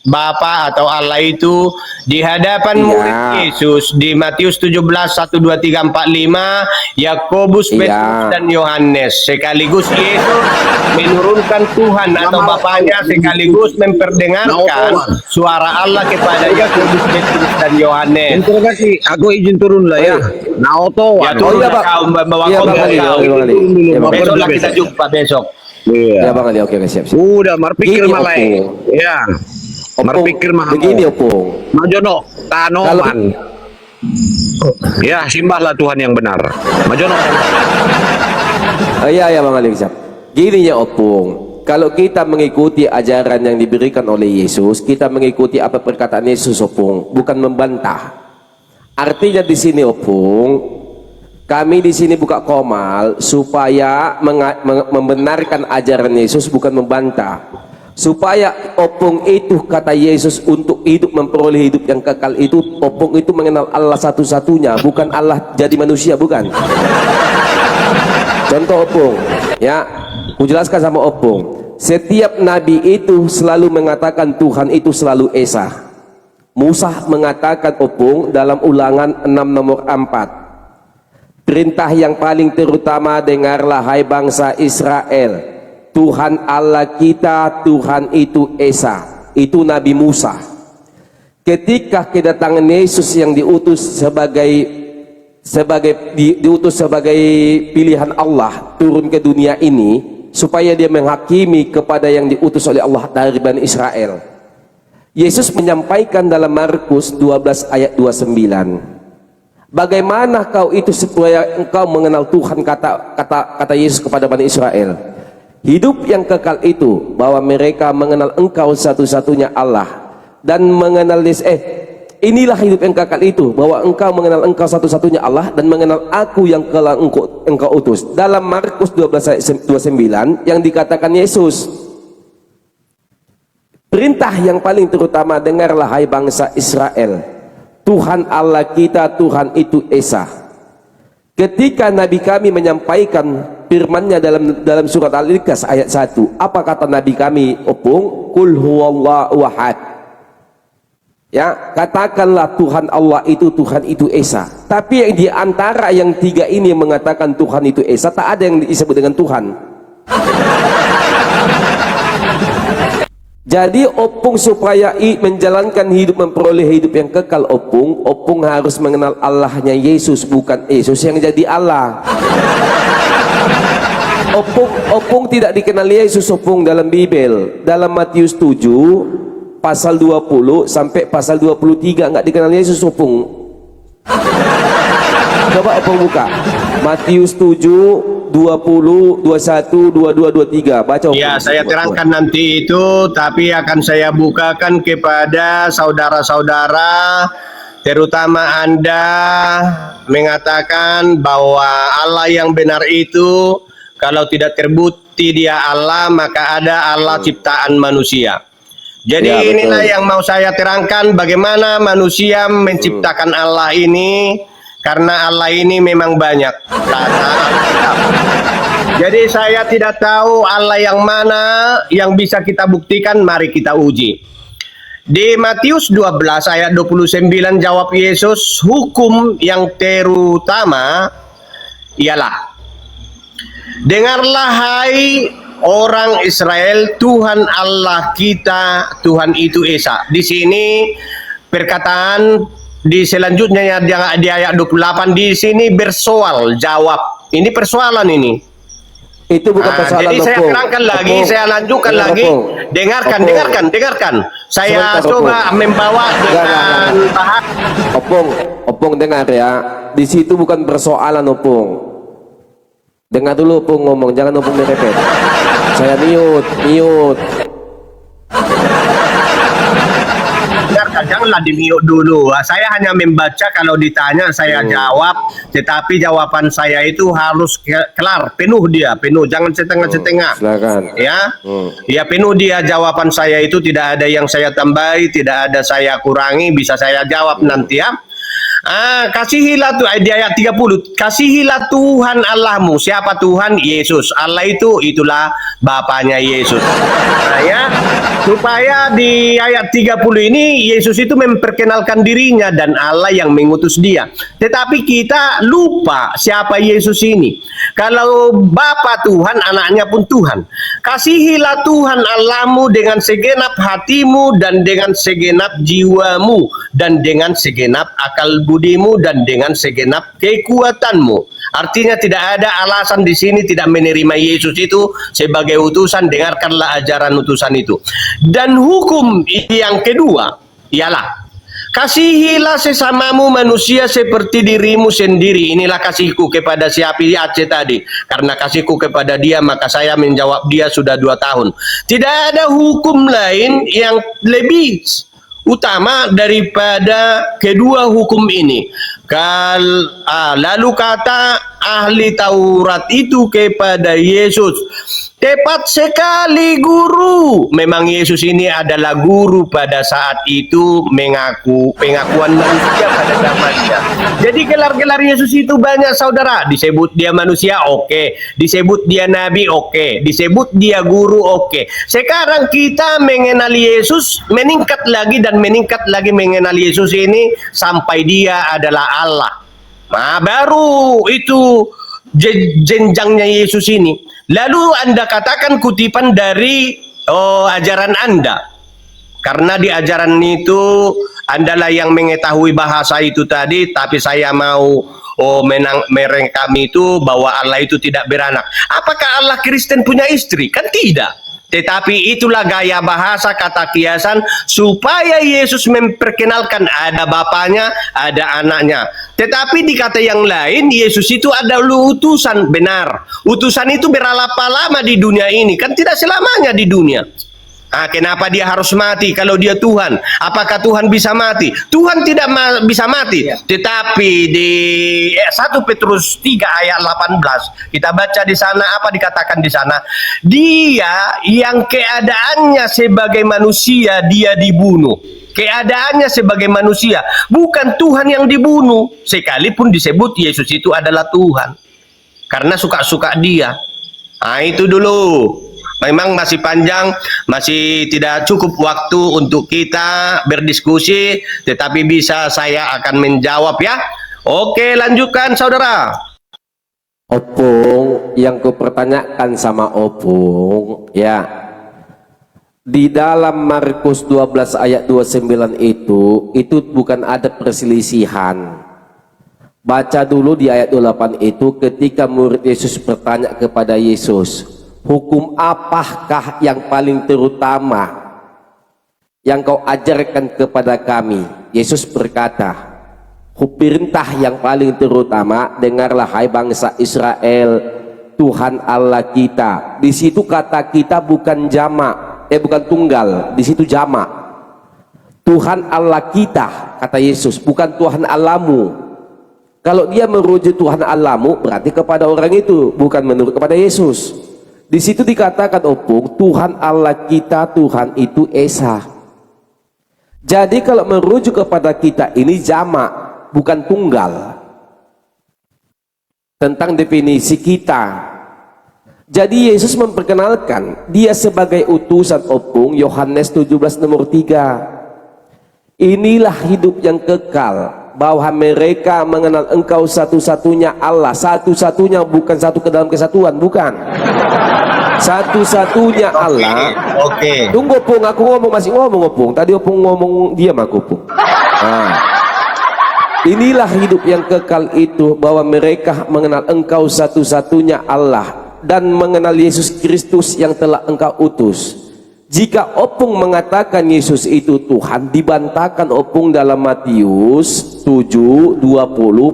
A: Bapa atau Allah itu di hadapan
D: Iya.
A: murid Yesus di Matius 17 1 2 3 4 5, Yakobus,
D: Iya.
A: Petrus dan Yohanes. Sekaligus Yesus menurunkan Tuhan atau Bapaknya, sekaligus memperdengarkan suara Allah kepada Yakobus, Petrus dan Yohanes.
B: Interogasi, aku izin turun lah ya. Naoto.
A: Ya turun
D: iya, Pak.
A: kau bawa
D: Iya,
A: kau
D: Bang Ali,
A: kau.
D: Bang Ali. Iya, Bang Ali.
A: Besok lah kita jumpa besok.
D: Ya
B: Iya.
D: Bang Ali, oke siap.
B: Udah marpikir
D: Gini,
B: malai.
D: Opung.
B: Ya. Marpikir mah.
D: Begini opung.
B: Majono tanoman. Ya, simbahlah Tuhan yang benar. Majono.
D: Iya Bang Ali, siap. Gini ya opung. Kalau kita mengikuti ajaran yang diberikan oleh Yesus, kita mengikuti apa perkataan Yesus opung, bukan membantah. Artinya di sini opung, kami di sini buka komal supaya membenarkan ajaran Yesus, bukan membantah. Supaya opung itu kata Yesus untuk hidup, memperoleh hidup yang kekal itu, opung itu mengenal Allah satu-satunya, bukan Allah jadi manusia, bukan. Contoh opung, ya, ku jelaskan sama opung. Setiap nabi itu selalu mengatakan Tuhan itu selalu Esa. Musa mengatakan opung dalam Ulangan 6 nomor 4. Perintah yang paling terutama, dengarlah hai bangsa Israel. Tuhan Allah kita, Tuhan itu Esa. Itu Nabi Musa. Ketika kedatangan Yesus yang diutus diutus sebagai pilihan Allah turun ke dunia ini supaya dia menghakimi kepada yang diutus oleh Allah dari Bani Israel. Yesus menyampaikan dalam Markus 12 ayat 29. Bagaimana kau itu supaya engkau mengenal Tuhan, kata Yesus kepada Bani Israel. Hidup yang kekal itu bahwa mereka mengenal engkau satu-satunya Allah dan mengenal inilah hidup yang kekal itu bahwa engkau mengenal engkau satu-satunya Allah dan mengenal aku yang telah engkau utus. Dalam Markus 12 ayat 29 yang dikatakan Yesus, perintah yang paling terutama, dengarlah hai bangsa Israel, Tuhan Allah kita, Tuhan itu Esa. Ketika Nabi kami menyampaikan firman-Nya dalam surat Al-Ikhlas ayat 1, apa kata Nabi kami opung? Qul huwallahu ahad. Ya, katakanlah Tuhan Allah itu, Tuhan itu Esa. Tapi yang di antara yang tiga ini yang mengatakan Tuhan itu Esa, tak ada yang disebut dengan Tuhan. Jadi opung supaya menjalankan hidup, memperoleh hidup yang kekal, opung harus mengenal Allahnya Yesus, bukan Yesus yang jadi Allah. Opung tidak dikenal Yesus, opung dalam Bible. Dalam Matius 7 pasal 20 sampai pasal 23 enggak dikenal Yesus, opung. Coba opung buka Matius 7 20 21 22 23, baca opung.
A: Ya, saya terangkan nanti itu, tapi akan saya bukakan kepada saudara-saudara, terutama Anda, mengatakan bahwa Allah yang benar itu kalau tidak terbukti dia Allah, maka ada Allah ciptaan manusia. Jadi
D: Ya, betul.
A: inilah yang mau saya terangkan, bagaimana manusia menciptakan Allah ini, karena Allah ini memang banyak, kata Alkitab. Jadi saya tidak tahu Allah yang mana yang bisa kita buktikan, mari kita uji. Di Matius 12 ayat 29 jawab Yesus, hukum yang terutama ialah, dengarlah hai orang Israel, Tuhan Allah kita, Tuhan itu Esa. Di sini perkataan di selanjutnya di ayat 28 di sini bersoal jawab. Ini persoalan ini.
D: Itu bukan persoalan.
A: Jadi saya
D: opung.
A: terangkan lagi,
D: Opung.
A: saya lanjutkan
D: Dengar,
A: lagi.
D: opung.
A: Dengarkan,
D: Opung.
A: dengarkan. Saya
D: Sebentar,
A: coba
D: opung.
A: membawa dengan
D: Enggak.
A: bahasa.
D: Opung dengar ya. Di situ bukan persoalan, opung. Dengar dulu opung ngomong, jangan opung merepet. Saya mute.
A: Dengarkan, janganlah di-mute dulu. Saya hanya membaca, kalau ditanya saya jawab, tetapi jawaban saya itu harus kelar, penuh dia, penuh, jangan setengah-setengah.
D: Silakan.
A: Ya, ya penuh dia jawaban saya itu, tidak ada yang saya tambahi, tidak ada saya kurangi, bisa saya jawab nanti ya. Kasihilah tuh di ayat 30, kasihilah Tuhan Allahmu. Siapa Tuhan? Yesus. Allah itu, itulah Bapaknya Yesus. Nah, ya, supaya di ayat 30 ini Yesus itu memperkenalkan dirinya dan Allah yang mengutus dia. Tetapi kita lupa siapa Yesus ini. Kalau Bapa Tuhan, anaknya pun Tuhan. Kasihilah Tuhan Allahmu dengan segenap hatimu dan dengan segenap jiwamu dan dengan segenap akal budimu dan dengan segenap kekuatanmu. Artinya tidak ada alasan di sini tidak menerima Yesus itu sebagai utusan. Dengarkanlah ajaran utusan itu. Dan hukum yang kedua ialah, kasihilah sesamamu manusia seperti dirimu sendiri. Inilah kasihku kepada si api Aceh tadi. Karena kasihku kepada dia, maka saya menjawab dia sudah 2 tahun. Tidak ada hukum lain yang lebih utama daripada kedua hukum ini. Lalu kata ahli Taurat itu kepada Yesus, tepat sekali guru. Memang Yesus ini adalah guru pada saat itu, pengakuan manusia pada zamannya. Jadi gelar-gelar Yesus itu banyak, saudara. Disebut dia manusia, oke. Disebut dia nabi, oke. Disebut dia guru, oke. Sekarang kita mengenal Yesus, meningkat lagi dan meningkat lagi mengenal Yesus ini sampai dia adalah Allah. Nah, baru itu jenjangnya Yesus ini. Lalu Anda katakan kutipan dari ajaran Anda. Karena di ajaran itu Andalah yang mengetahui bahasa itu tadi, tapi saya mau merekam itu bahwa Allah itu tidak beranak. Apakah Allah Kristen punya istri? Kan tidak. Tetapi itulah gaya bahasa, kata kiasan, supaya Yesus memperkenalkan ada bapaknya, ada anaknya. Tetapi di kata yang lain, Yesus itu adalah utusan, benar. Utusan itu berapa lama di dunia ini? Kan tidak selamanya di dunia. Kenapa dia harus mati kalau dia Tuhan? Apakah Tuhan bisa mati? Tuhan tidak bisa mati. Tetapi di 1 Petrus 3 ayat 18 kita baca di sana, apa dikatakan di sana? Dia yang keadaannya sebagai manusia dia dibunuh. Keadaannya sebagai manusia, bukan Tuhan yang dibunuh. Sekalipun disebut Yesus itu adalah Tuhan, karena suka-suka dia. Itu dulu. Memang masih panjang, masih tidak cukup waktu untuk kita berdiskusi, tetapi bisa saya akan menjawab ya. Oke, lanjutkan saudara.
D: Opung, yang kupertanyakan sama Opung, ya, di dalam Markus 12 ayat 29 itu bukan ada perselisihan. Baca dulu di ayat 28 itu, ketika murid Yesus bertanya kepada Yesus, hukum apakah yang paling terutama yang kau ajarkan kepada kami? Yesus berkata, perintah yang paling terutama, dengarlah hai bangsa Israel, Tuhan Allah kita. Di situ kata kita bukan jamak, bukan tunggal, di situ jamak. Tuhan Allah kita, kata Yesus, bukan Tuhan Allahmu. Kalau dia merujuk Tuhan Allahmu, berarti kepada orang itu, bukan menurut kepada Yesus. Di situ dikatakan Opung, Tuhan Allah kita, Tuhan itu Esa. Jadi kalau merujuk kepada kita ini jamak, bukan tunggal. Tentang definisi kita, jadi Yesus memperkenalkan dia sebagai utusan Opung. Yohanes 17 nomor 3, inilah hidup yang kekal, bahwa mereka mengenal engkau satu-satunya Allah. Satu-satunya, bukan satu ke dalam kesatuan, bukan. Satu-satunya Allah.
A: Oke.
D: Tunggu Opung, aku ngomong, masih ngomong Opung. Tadi Opung ngomong, diam aku Opung. Nah, inilah hidup yang kekal itu, bahwa mereka mengenal engkau satu-satunya Allah dan mengenal Yesus Kristus yang telah engkau utus. Jika Opung mengatakan Yesus itu Tuhan, dibantahkan Opung dalam Matius 7:20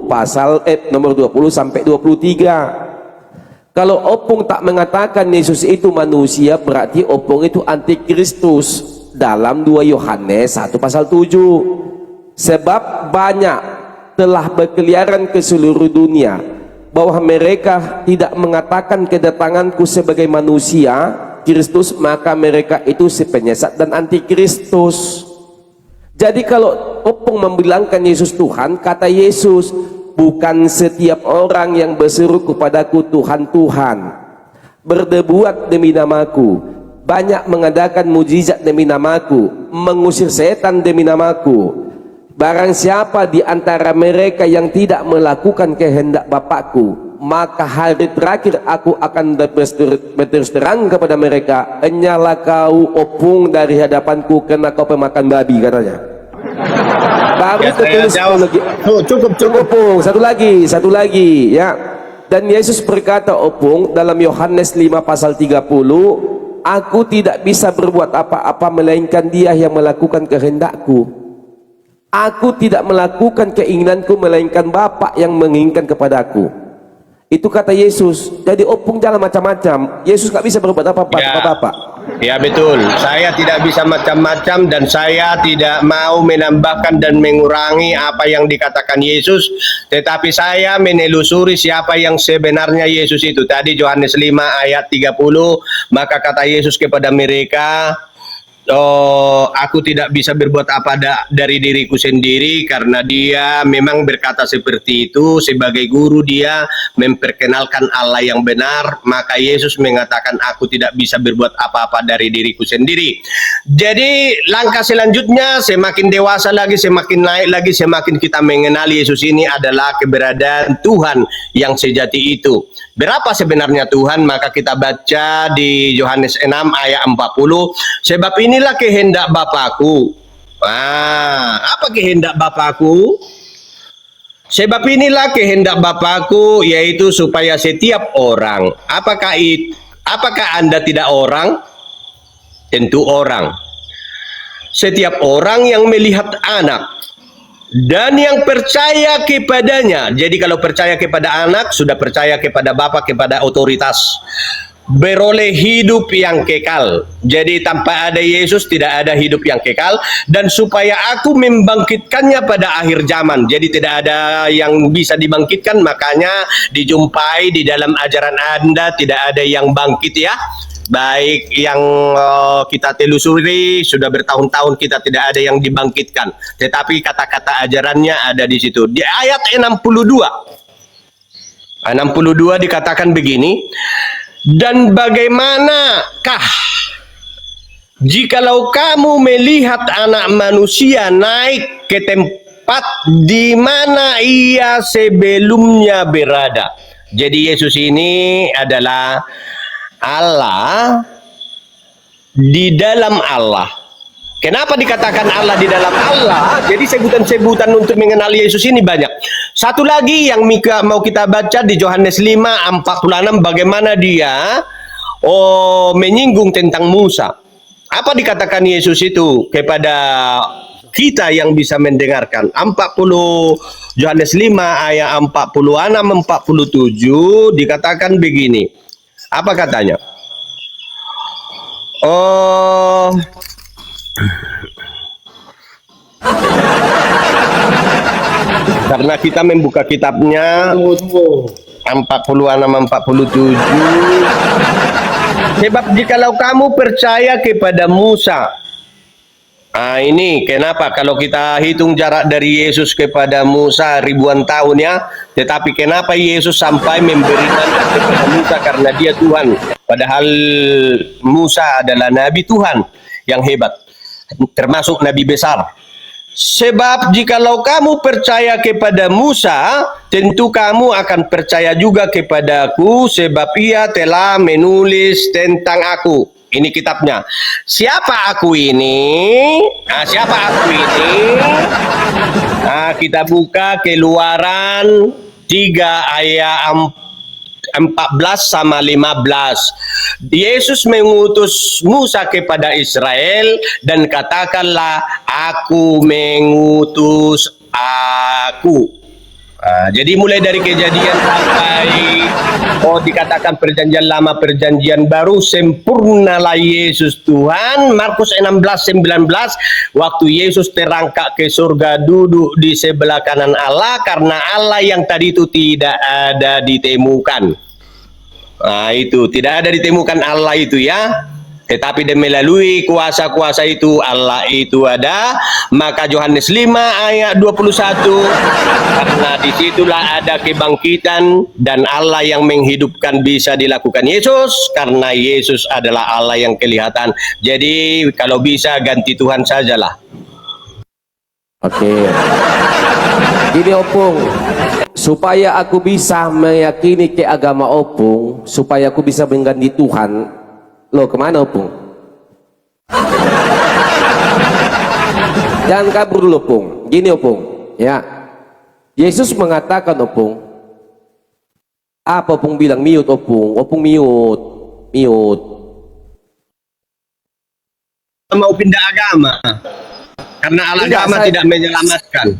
D: pasal nomor 20 sampai 23. Kalau Opung tak mengatakan Yesus itu manusia, berarti Opung itu antikristus dalam 2 Yohanes 1 pasal 7. Sebab banyak telah berkeliaran ke seluruh dunia bahwa mereka tidak mengatakan kedatanganku sebagai manusia Kristus, maka mereka itu si penyesat dan antikristus. Jadi kalau Opung membilangkan Yesus Tuhan, kata Yesus, bukan setiap orang yang berseru kepadaku Tuhan Tuhan, berdebuat demi namaku, banyak mengadakan mujizat demi namaku, mengusir setan demi namaku, barang siapa di antara mereka yang tidak melakukan kehendak Bapakku, maka hari terakhir aku akan berterus terang kepada mereka, enyalah kau Opung dari hadapanku, karena kau pemakan babi, katanya. Baru
A: Ya, saya
D: tertulis
A: jawab.
D: lagi. Cukup Opung, satu lagi ya. Dan Yesus berkata Opung dalam Yohanes 5 pasal 30, aku tidak bisa berbuat apa-apa melainkan Dia yang melakukan kehendakku. Aku tidak melakukan keinginanku melainkan Bapa yang menginginkan kepadaku. Itu kata Yesus. Jadi Opung jangan macam-macam. Yesus gak bisa berbuat apa-apa
A: Ya.
D: Bapak.
A: Ya betul, saya tidak bisa macam-macam dan saya tidak mau menambahkan dan mengurangi apa yang dikatakan Yesus, tetapi saya menelusuri siapa yang sebenarnya Yesus itu. Tadi Yohanes 5 ayat 30, maka kata Yesus kepada mereka, oh, aku tidak bisa berbuat apa dari diriku sendiri, karena Dia memang berkata seperti itu. Sebagai guru Dia memperkenalkan Allah yang benar, maka Yesus mengatakan aku tidak bisa berbuat apa-apa dari diriku sendiri. Jadi langkah selanjutnya, semakin dewasa lagi, semakin naik lagi, semakin kita mengenali Yesus ini adalah keberadaan Tuhan yang sejati itu. Berapa sebenarnya Tuhan? Maka kita baca di Yohanes 6 ayat 40, sebab inilah kehendak Bapakku. Apa kehendak Bapakku? Sebab inilah kehendak Bapakku, yaitu supaya setiap orang, apakah Anda tidak orang? Tentu orang. Setiap orang yang melihat anak dan yang percaya kepadanya. Jadi kalau percaya kepada anak, sudah percaya kepada Bapa, kepada otoritas, beroleh hidup yang kekal. Jadi tanpa ada Yesus tidak ada hidup yang kekal. Dan supaya aku membangkitkannya pada akhir zaman. Jadi tidak ada yang bisa dibangkitkan, makanya dijumpai di dalam ajaran Anda tidak ada yang bangkit ya. Baik yang kita telusuri, sudah bertahun-tahun kita tidak ada yang dibangkitkan, tetapi kata-kata ajarannya ada di situ. Di ayat 62 dikatakan begini, Dan bagaimanakah jikalau kamu melihat anak manusia naik ke tempat di mana ia sebelumnya berada. Jadi Yesus ini adalah Allah di dalam Allah. Kenapa dikatakan Allah di dalam Allah? Jadi sebutan-sebutan untuk mengenal Yesus ini banyak. Satu lagi yang mau kita baca di Yohanes 5:46, bagaimana dia menyinggung tentang Musa. Apa dikatakan Yesus itu kepada kita yang bisa mendengarkan? 40 Yohanes 5 ayat 46-47 dikatakan begini. Apa katanya? Karena kita membuka kitabnya 46-47. Sebab jikalau kamu percaya kepada Musa. Ini kenapa kalau kita hitung jarak dari Yesus kepada Musa ribuan tahun ya. Tetapi kenapa Yesus sampai memberikan kepada Musa? Karena dia Tuhan. Padahal Musa adalah Nabi Tuhan yang hebat. Termasuk Nabi besar. Sebab jikalau kamu percaya kepada Musa, tentu kamu akan percaya juga kepadaku, sebab ia telah menulis tentang aku. Ini kitabnya. Siapa aku ini? Siapa aku ini? Kita buka Keluaran 3 ayat 14-15. Yesus mengutus Musa kepada Israel dan katakanlah, aku mengutus aku. Jadi mulai dari Kejadian sampai dikatakan perjanjian lama, perjanjian baru, sempurnalah Yesus Tuhan. Markus 16:19, waktu Yesus terangkat ke surga, duduk di sebelah kanan Allah, karena Allah yang tadi itu tidak ada ditemukan. Itu tidak ada ditemukan Allah itu ya. Tetapi melalui kuasa-kuasa itu Allah itu ada. Maka Yohanes 5 ayat 21, karena disitulah ada kebangkitan dan Allah yang menghidupkan bisa dilakukan Yesus, karena Yesus adalah Allah yang kelihatan. Jadi kalau bisa ganti Tuhan sajalah.
D: Oke. Gini Opung, supaya aku bisa meyakini ke agama Opung, supaya aku bisa mengganti Tuhan. Loh, kemana Opung? Jangan kabur dulu Opung. Gini Opung, ya. Yesus mengatakan Opung, apa Opung bilang? Miut Opung. Opung miut. Miut.
A: Mau pindah agama. Karena agama tidak menyelamatkan.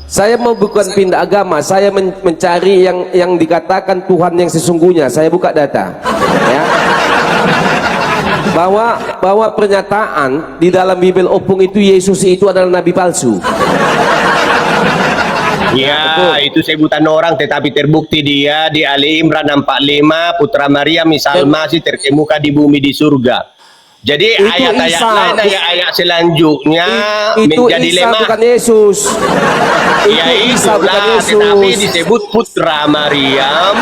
D: Saya mau bukan pindah agama, saya mencari yang dikatakan Tuhan yang sesungguhnya. Saya buka data, ya. Bahwa pernyataan di dalam Bible Opung itu Yesus itu adalah nabi palsu.
A: Ya, itu sebutan orang, tetapi terbukti dia di Ali Imran 45, putra Maria misal masih terkemuka di bumi di surga. Jadi ayat-ayat lain, ayat-ayat selanjutnya
D: itu
A: menjadi
D: Isa
A: lemah.
D: bukan Yesus.
A: Ya
D: Isa bukan
A: itulah,
D: Yesus.
A: tetapi disebut putra Maryam.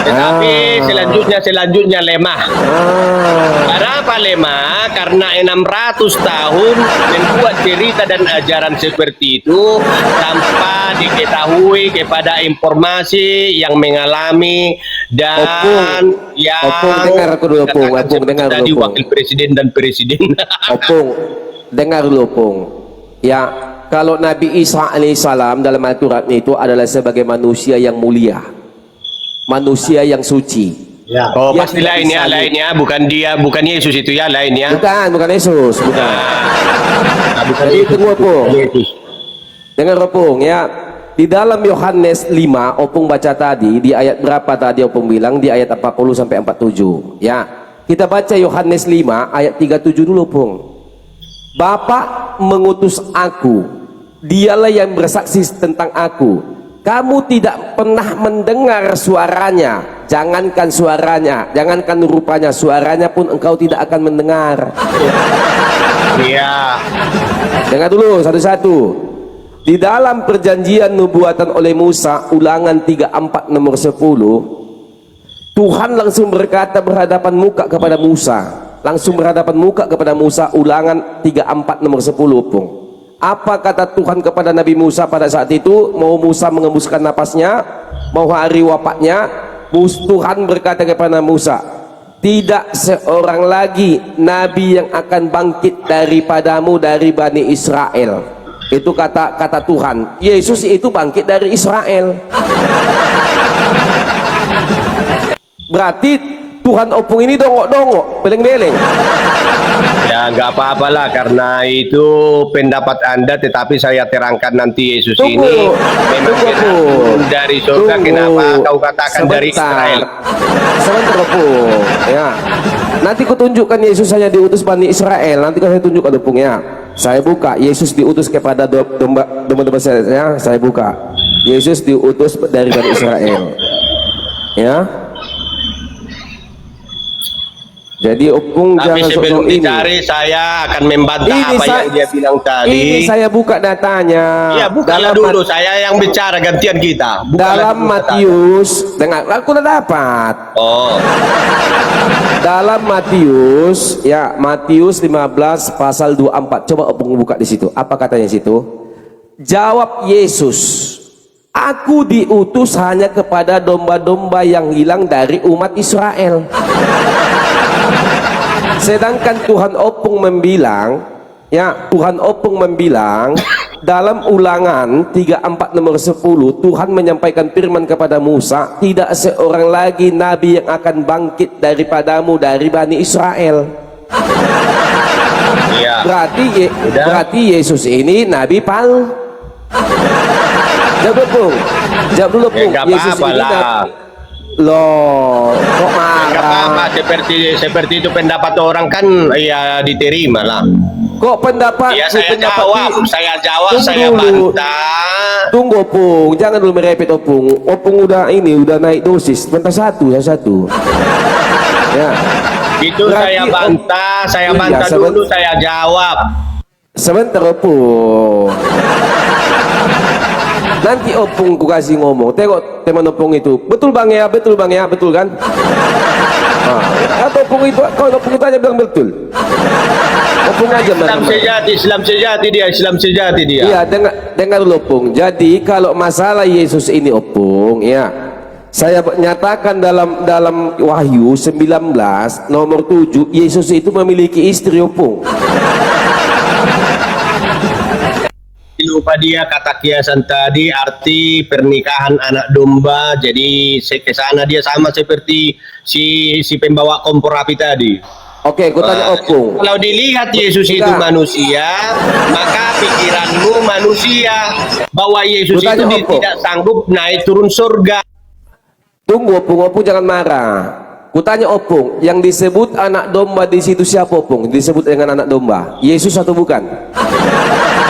A: Tetapi selanjutnya lemah. Kenapa lemah? Karena 600 tahun membuat cerita dan ajaran seperti itu tanpa diketahui kepada informasi yang mengalami dan
D: Opung, dengar aku dulu Opung. Opung, dengar
A: tadi
D: dulu Opung.
A: wakil presiden dan presiden.
D: Opung, dengar dulu Opung. Ya, kalau Nabi Isa alaihissalam dalam Al-Quran itu adalah sebagai manusia yang mulia, manusia yang suci.
E: Ya.
A: Oh,
D: Dia
A: pasti
D: tidak bisa
A: lainnya, bukan dia, bukan Yesus itu ya, lainnya.
D: Bukan Yesus, bukan.
A: Bukan
D: Jadi
A: Yesus.
D: tunggu Opung.
A: Yesus.
D: Dengar Opung ya. Di dalam Yohanes 5, Opung baca tadi di ayat berapa tadi Opung bilang? Di ayat 40 sampai 47. Ya. Kita baca Yohanes 5 ayat 37 dulu Opung. Bapa mengutus aku, dialah yang bersaksi tentang aku. Kamu tidak pernah mendengar suaranya, jangankan suaranya, jangankan rupanya, suaranya pun engkau tidak akan mendengar.
A: Iya.
D: Dengar dulu satu-satu. Di dalam perjanjian nubuatan oleh Musa, ulangan 34 nomor 10, Tuhan Tuhan langsung berkata berhadapan muka kepada Musa. Langsung berhadapan muka kepada Musa, Ulangan 34 nomor 10, Opung. Apa kata Tuhan kepada Nabi Musa pada saat itu? Mau Musa mengembuskan napasnya, mau hari wafatnya, Tuhan berkata kepada Musa, tidak seorang lagi nabi yang akan bangkit daripadamu dari Bani Israel. Itu kata Tuhan. Yesus itu bangkit dari Israel. Berarti Tuhan Opung ini dongok-dongok, beleng-beleng.
A: Ya nggak apa-apalah, karena itu pendapat Anda, tetapi saya terangkan nanti Yesus ini memang turun dari surga. Kenapa kau katakan dari Israel?
D: Sebentar, Opung. Ya. Nanti kutunjukkan Yesus hanya diutus Bani Israel. Nanti saya tunjukkan, Opung, ya. Saya buka Yesus diutus kepada domba-domba saya. Saya buka Yesus diutus dari Bani Israel. Ya. Jadi Opung
A: Tapi
D: jangan
A: sebelum
D: sok-sok ini.
A: dicari, saya akan membantah apa yang dia bilang tadi.
D: Ini saya buka datanya.
A: Iya, bukalah dulu. Saya yang bicara, gantian kita. Bukalah
D: Dalam
A: dulu
D: Matius, dengar, aku udah dapat.
A: Oh,
D: Dalam Matius, ya, Matius 15 pasal 24. Coba Opung buka di situ. Apa katanya situ? Jawab Yesus, aku diutus hanya kepada domba-domba yang hilang dari umat Israel. Sedangkan Tuhan Opung membilang, ya, Tuhan Opung membilang dalam Ulangan 34 nomor 10, Tuhan menyampaikan firman kepada Musa, tidak seorang lagi nabi yang akan bangkit daripadamu dari Bani Israel.
A: iya.
D: Berarti Yesus ini nabi Jawab dulu, Pung. Jawab dulu,
A: Ya
D: Pung.
A: nggak
D: Yesus
A: apa-apa
D: ini
A: lah.
D: Loh, kok
A: Nggak apa-apa,
D: marah?
A: seperti itu pendapat orang kan, ya diterima lah.
D: Kok pendapat?
A: Ya saya jawab,
D: Tunggu
A: saya
D: dulu.
A: bantah.
D: Tunggu, Opung, jangan dulu merepet, Opung. Opung udah naik dosis. Bentar satu. Ya.
A: Itu
D: Berarti
A: saya bantah, saya
D: Iya,
A: bantah dulu, saya jawab.
D: Sebentar, Opung. Nanti Opung ku kasih ngomong. Tengok teman Opung itu. Betul bang ya, betul kan? Atau Opung itu, kau Opung itu aja bilang betul. Opung aja
A: Islam sejati dia.
D: Iya, dengar dulu, Opung. Jadi kalau masalah Yesus ini, Opung, ya, saya nyatakan dalam Wahyu 19 nomor 7, Yesus itu memiliki istri, Opung.
A: Lupa dia kata kiasan tadi, arti pernikahan anak domba. Jadi kesana dia sama seperti si pembawa kompor api tadi.
D: Oke, aku tanya Opung.
A: Kalau dilihat Yesus itu manusia, maka pikiranmu manusia, bahwa Yesus itu tidak sanggup naik turun surga.
D: Tunggu, Opung jangan marah. Kutanya Opung, yang disebut anak domba di situ siapa, Opung? Disebut dengan anak domba, Yesus atau bukan?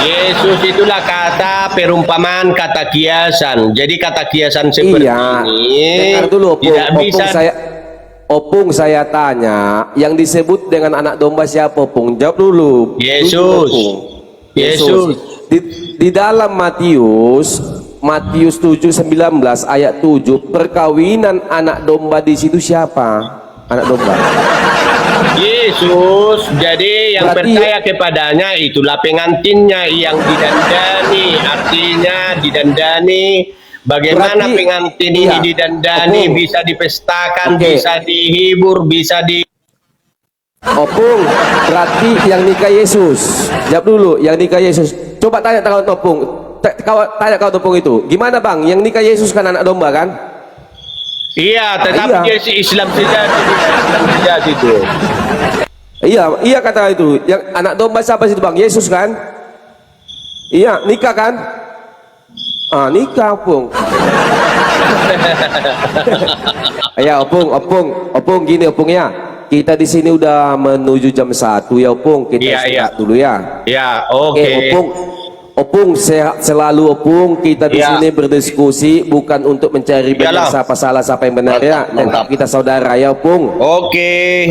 A: Yesus itulah kata perumpamaan, kata kiasan. Jadi kata kiasan seperti ini
D: dengar dulu, Opung.
A: tidak bisa.
D: Opung saya tanya, yang disebut dengan anak domba siapa, Opung? Jawab dulu.
A: Yesus. Yesus.
D: Di dalam Matius 7:19 ayat 7, perkawinan anak domba di situ siapa? Anak domba.
A: Yesus. Jadi yang percaya kepadanya itulah pengantinnya yang didandani. Artinya didandani. Bagaimana pengantin ini didandani, bisa dipestakan, bisa dihibur, bisa di...
D: Opung, berarti yang nikah Yesus. Jawab dulu, yang nikah Yesus. Coba tanya kawan Opung. Tanya kawan Opung itu, gimana bang? Yang nikah Yesus kan anak domba kan?
A: Iya, tetapi dia si Islam sejati itu.
D: Iya kata itu. Yang anak domba siapa sih bang? Yesus kan? Iya, nikah kan? Nikah, Opung. Ya, Opung gini, Opung ya. Kita di sini udah menuju jam 1 ya, Opung. Kita istirahat dulu ya.
A: Ya, oke.
D: Opung sehat selalu, Opung. Kita di sini berdiskusi bukan untuk mencari benar siapa salah siapa yang benar ya. Tetap kita saudara ya, Opung.
A: Oke.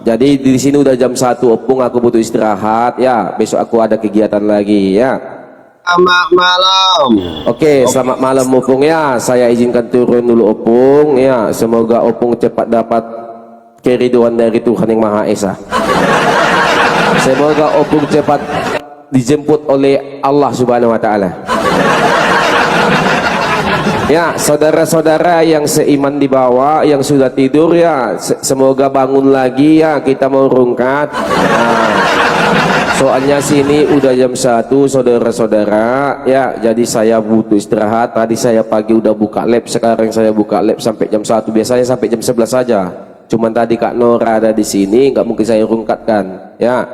D: Jadi di sini udah jam 1, Opung. Aku butuh istirahat ya. Besok aku ada kegiatan lagi ya.
A: Selamat malam.
D: Oke, selamat malam Opung ya. Saya izinkan turun dulu Opung ya. Semoga Opung cepat dapat keriduan dari Tuhan Yang Maha Esa. Semoga Opung cepat dijemput oleh Allah Subhanahu wa taala. Ya, saudara-saudara yang seiman di bawah, yang sudah tidur ya, semoga bangun lagi ya, kita mau rungkat. Nah, soalnya sini udah jam 1 saudara-saudara ya, jadi saya butuh istirahat. Tadi saya pagi udah buka lab, sekarang saya buka lab sampai jam 1. Biasanya sampai jam 11 saja. Cuman tadi Kak Nora ada di sini, nggak mungkin saya rungkatkan ya.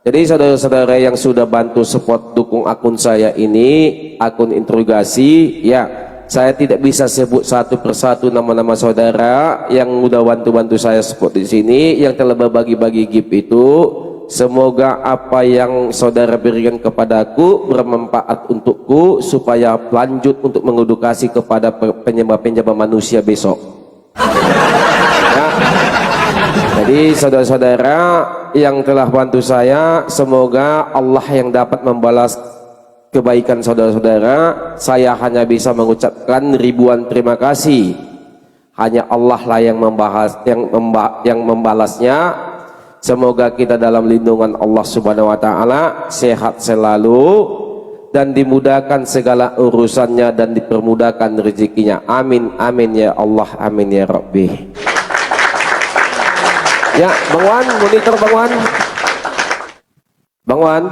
D: Jadi saudara-saudara yang sudah bantu support dukung akun saya ini, akun interogasi ya, saya tidak bisa sebut satu persatu nama-nama saudara yang udah bantu-bantu saya support di sini, yang telah berbagi-bagi gift itu. Semoga apa yang saudara berikan kepadaku bermanfaat untukku, supaya lanjut untuk mengedukasi kepada penyembah-penyembah manusia besok ya. Jadi saudara-saudara yang telah bantu saya, semoga Allah yang dapat membalas kebaikan saudara-saudara. Saya hanya bisa mengucapkan ribuan terima kasih. Hanya Allah lah yang membalasnya. Semoga kita dalam lindungan Allah Subhanahu wa taala, sehat selalu dan dimudahkan segala urusannya dan dipermudahkan rezekinya. Amin amin ya Allah, amin ya Rabbi. Ya, Bang Wan, monitor Bang Wan. Bang Wan.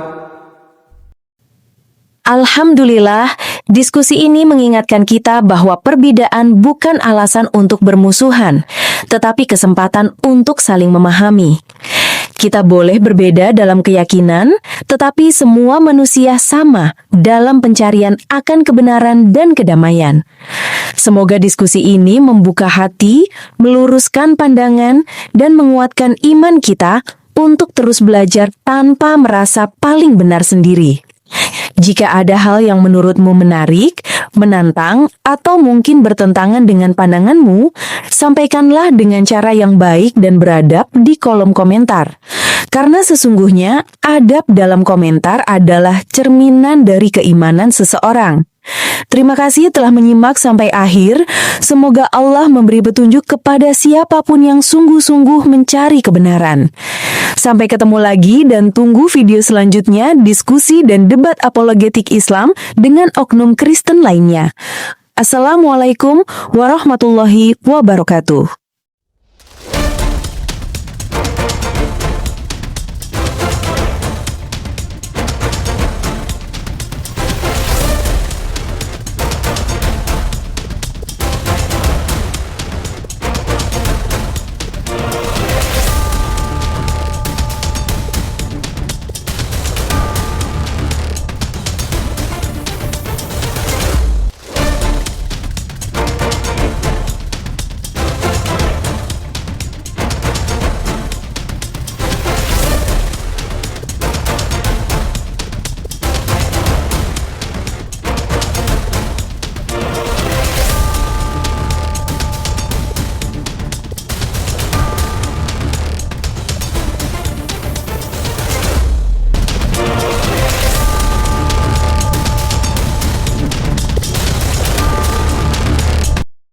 C: Alhamdulillah, diskusi ini mengingatkan kita bahwa perbedaan bukan alasan untuk bermusuhan, tetapi kesempatan untuk saling memahami. Kita boleh berbeda dalam keyakinan, tetapi semua manusia sama dalam pencarian akan kebenaran dan kedamaian. Semoga diskusi ini membuka hati, meluruskan pandangan, dan menguatkan iman kita untuk terus belajar tanpa merasa paling benar sendiri. Jika ada hal yang menurutmu menarik, menantang, atau mungkin bertentangan dengan pandanganmu, sampaikanlah dengan cara yang baik dan beradab di kolom komentar. Karena sesungguhnya adab dalam komentar adalah cerminan dari keimanan seseorang. Terima kasih telah menyimak sampai akhir. Semoga Allah memberi petunjuk kepada siapapun yang sungguh-sungguh mencari kebenaran. Sampai ketemu lagi dan tunggu video selanjutnya diskusi dan debat apologetik Islam dengan oknum Kristen lainnya. Assalamualaikum warahmatullahi wabarakatuh.